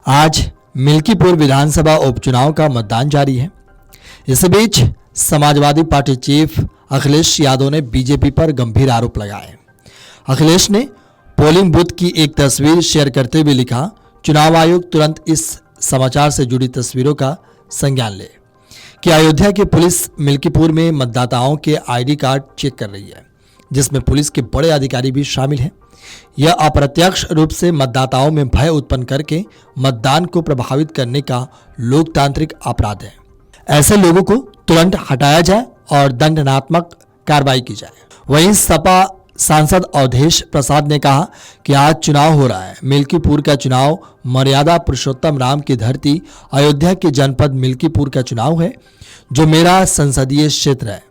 आज मिल्कीपुर विधानसभा उपचुनाव का मतदान जारी है। इस बीच समाजवादी पार्टी चीफ अखिलेश यादव ने बीजेपी पर गंभीर आरोप लगाए। अखिलेश ने पोलिंग बूथ की एक तस्वीर शेयर करते हुए लिखा, चुनाव आयोग तुरंत इस समाचार से जुड़ी तस्वीरों का संज्ञान ले कि अयोध्या की पुलिस मिल्कीपुर में मतदाताओं के आईडी कार्ड चेक कर रही है, जिसमें पुलिस के बड़े अधिकारी भी शामिल हैं। यह अप्रत्यक्ष रूप से मतदाताओं में भय उत्पन्न करके मतदान को प्रभावित करने का लोकतांत्रिक अपराध है। ऐसे लोगों को तुरंत हटाया जाए और दंडात्मक कार्रवाई की जाए। वहीं सपा सांसद अवधेश प्रसाद ने कहा कि आज चुनाव हो रहा है। मिल्कीपुर का चुनाव मर्यादा पुरुषोत्तम राम की धरती अयोध्या के जनपद मिल्कीपुर का चुनाव है, जो मेरा संसदीय क्षेत्र है।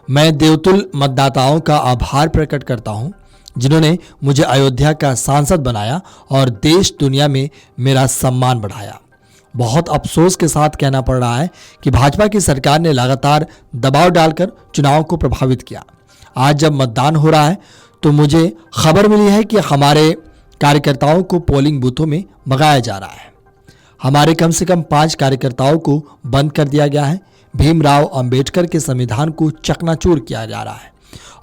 मैं देवतुल्य मतदाताओं का आभार प्रकट करता हूं, जिन्होंने मुझे अयोध्या का सांसद बनाया और देश दुनिया में मेरा सम्मान बढ़ाया। बहुत अफसोस के साथ कहना पड़ रहा है कि भाजपा की सरकार ने लगातार दबाव डालकर चुनाव को प्रभावित किया। आज जब मतदान हो रहा है तो मुझे खबर मिली है कि हमारे कार्यकर्ताओं को पोलिंग बूथों में भगाया जा रहा है। हमारे कम से कम 5 कार्यकर्ताओं को बंद कर दिया गया है। भीमराव अंबेडकर के संविधान को चकनाचूर किया जा रहा है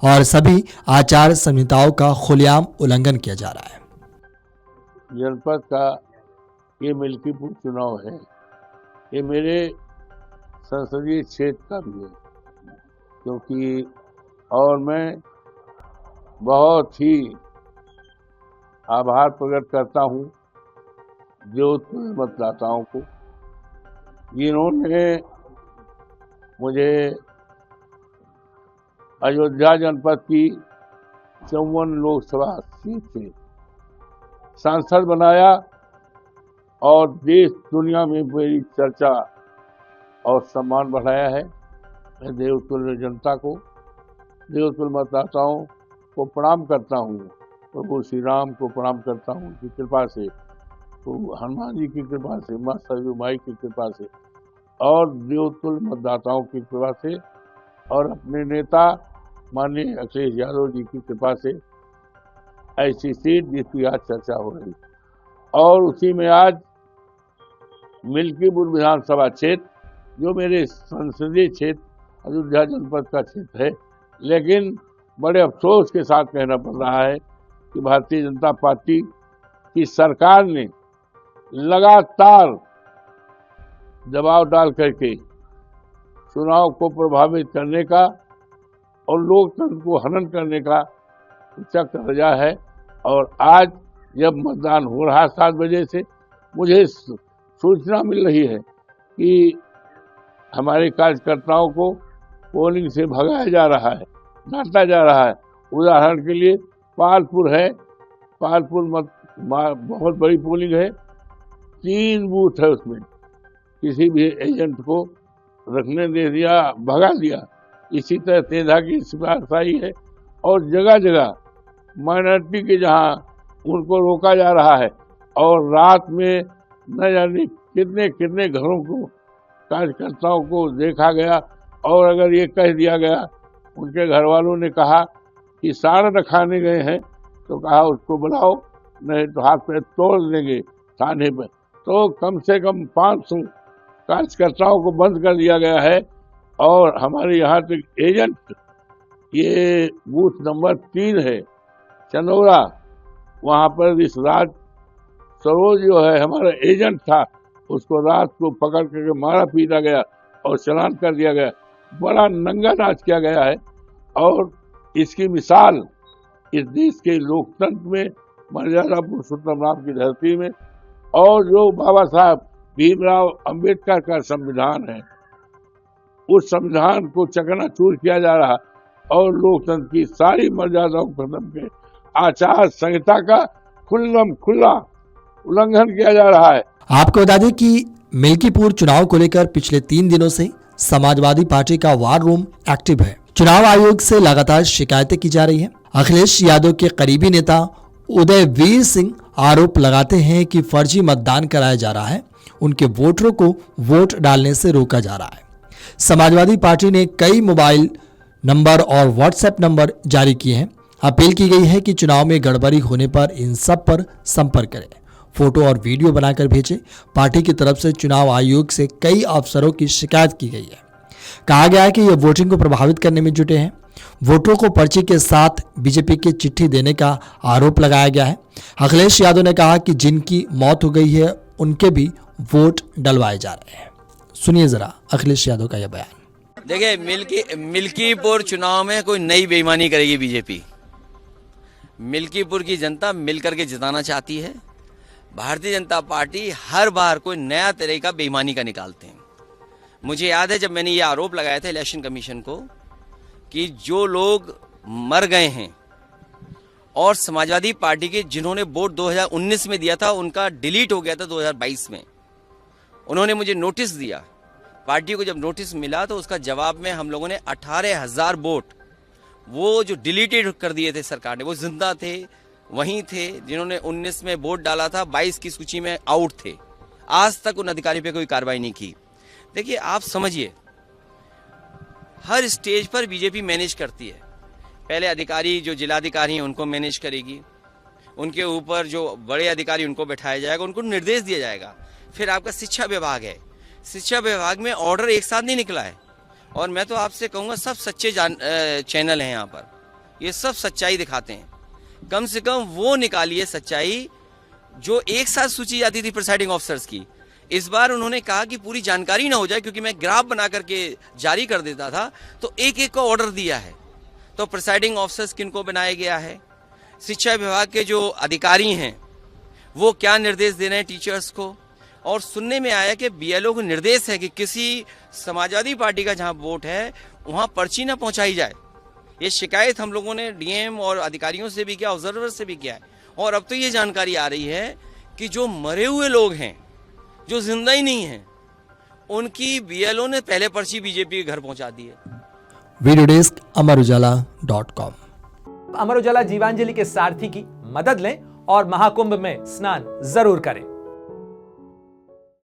और सभी आचार संहिताओं का खुलेआम उल्लंघन किया जा रहा है। जनपद का ये मिल्कीपुर चुनाव है, ये मेरे संसदीय क्षेत्र का भी है, क्योंकि और मैं बहुत ही आभार प्रकट करता हूँ देवतुल्य मतदाताओं को, जिन्होंने मुझे अयोध्या जनपद की 54 लोकसभा सीट से सांसद बनाया और देश दुनिया में मेरी चर्चा और सम्मान बढ़ाया है। मैं देवतुल्य जनता को, देवतुल्य मतदाताओं को प्रणाम करता हूँ। प्रभु श्री राम को प्रणाम करता हूँ उनकी कृपा से, हनुमान जी की कृपा से, माँ सरयू माई की कृपा से और देवतुल्य मतदाताओं की कृपा से और अपने नेता माननीय अखिलेश यादव जी की कृपा से ऐसी सीट जिसकी आज चर्चा हो रही। और उसी में आज मिल्कीपुर विधानसभा क्षेत्र, जो मेरे संसदीय क्षेत्र अयोध्या जनपद का क्षेत्र है, लेकिन बड़े अफसोस के साथ कहना पड़ रहा है कि भारतीय जनता पार्टी की सरकार ने लगातार दबाव डाल करके चुनाव को प्रभावित करने का और लोकतंत्र को हनन करने का चक्र रचा है। और आज जब मतदान हो रहा है 7 बजे से, मुझे सूचना मिल रही है कि हमारे कार्यकर्ताओं को पोलिंग से भगाया जा रहा है, डांटा जा रहा है। उदाहरण के लिए पालपुर है, पालपुर बहुत बड़ी पोलिंग है, 3 बूथ है, उसमें किसी भी एजेंट को रखने दे दिया, भगा दिया। इसी तरह तेजा की सिपाही है और जगह जगह माइनॉरिटी के जहां उनको रोका जा रहा है और रात में न जाने कितने कितने घरों को, कार्यकर्ताओं को देखा गया। और अगर ये कह दिया गया, उनके घर वालों ने कहा कि साड़ा खाने गए हैं, तो कहा उसको बुलाओ, नहीं तो हाथ पे तोड़ देंगे थाने पर। तो कम से कम 500 कार्यकर्ताओं को बंद कर दिया गया है। और हमारे यहाँ तक एजेंट, ये बूथ नंबर 3 है चंदौरा, वहाँ पर इस रात सरोज जो है हमारा एजेंट था, उसको रात को पकड़ करके मारा पीटा गया और चालान कर दिया गया। बड़ा नंगा नाच किया गया है और इसकी मिसाल इस देश के लोकतंत्र में, मर्यादा पुरुषोत्तम राम की धरती में, और जो बाबा साहब भीमराव अंबेडकर का संविधान है, उस संविधान को चकनाचूर किया जा रहा और लोकतंत्र की सारी मर्यादाओं को खत्म के आचार संहिता का खुला उल्लंघन किया जा रहा है। आपको बता दें कि मिल्कीपुर चुनाव को लेकर पिछले 3 दिनों से समाजवादी पार्टी का वार रूम एक्टिव है। चुनाव आयोग से लगातार शिकायतें की जा रही है। अखिलेश यादव के करीबी नेता उदयवीर सिंह आरोप लगाते हैं कि फर्जी मतदान कराया जा रहा है, उनके वोटरों को वोट डालने से रोका जा रहा है। समाजवादी पार्टी ने कई मोबाइल नंबर और व्हाट्सएप नंबर जारी किए हैं। अपील की गई है कि चुनाव में गड़बड़ी होने पर इन सब पर संपर्क करें। फोटो और वीडियो बनाकर भेजे। पार्टी की तरफ से चुनाव आयोग से कई अफसरों की शिकायत की गई है। कहा गया है कि ये वोटिंग को प्रभावित करने में जुटे हैं। वोटरों को पर्ची के साथ बीजेपी की चिट्ठी देने का आरोप लगाया गया है। अखिलेश यादव ने कहा कि जिनकी मौत हो गई है उनके भी वोट डलवाए जा रहे हैं। सुनिए जरा अखिलेश यादव का यह बयान। देखिए, मिल्कीपुर चुनाव में कोई नई बेईमानी करेगी बीजेपी। मिल्कीपुर की जनता मिलकर के जिताना चाहती है। भारतीय जनता पार्टी हर बार कोई नया तरीका बेईमानी का निकालते हैं। मुझे याद है जब मैंने ये आरोप लगाया था इलेक्शन कमीशन को कि जो लोग मर गए हैं और समाजवादी पार्टी के जिन्होंने वोट 2019 में दिया था उनका डिलीट हो गया था 2022 में, उन्होंने मुझे नोटिस दिया। पार्टी को जब नोटिस मिला तो उसका जवाब में हम लोगों ने 18,000 वोट वो जो डिलीटेड कर दिए थे सरकार ने, वो जिंदा थे, वहीं थे जिन्होंने 19 में वोट डाला था, 22 की सूची में आउट थे। आज तक उन अधिकारी पे कोई कार्रवाई नहीं की। देखिए, आप समझिए, हर स्टेज पर बीजेपी मैनेज करती है। पहले अधिकारी जो जिलाधिकारी हैं उनको मैनेज करेगी, उनके ऊपर जो बड़े अधिकारी उनको बैठाया जाएगा, उनको निर्देश दिया जाएगा। फिर आपका शिक्षा विभाग है, शिक्षा विभाग में ऑर्डर एक साथ नहीं निकला है। और मैं तो आपसे कहूँगा सब सच्चे चैनल हैं यहाँ पर, ये सब सच्चाई दिखाते हैं। कम से कम वो निकालिए सच्चाई जो एक साथ सूची जाती थी प्रिसाइडिंग ऑफिसर्स की। इस बार उन्होंने कहा कि पूरी जानकारी ना हो जाए, क्योंकि मैं ग्राफ बना करके जारी कर देता था तो एक एक को ऑर्डर दिया है। तो प्रिसाइडिंग ऑफिसर्स किनको बनाया गया है, शिक्षा विभाग के जो अधिकारी हैं वो क्या निर्देश दे रहे हैं टीचर्स को। और सुनने में आया कि बीएलओ को निर्देश है कि किसी समाजवादी पार्टी का जहां वोट है वहां पर्ची ना पहुंचाई जाए। ये शिकायत हम लोगों ने डीएम और अधिकारियों से भी किया, ऑब्जर्वर से भी किया है। और अब तो ये जानकारी आ रही है कि जो मरे हुए लोग हैं, जो जिंदा ही नहीं हैं, उनकी बीएलओ ने पहले पर्ची बीजेपी के घर पहुंचा दी है। Video desk अमरउजाला.com। अमर उजाला जीवांजलि के सारथी की मदद लें और महाकुंभ में स्नान जरूर करें।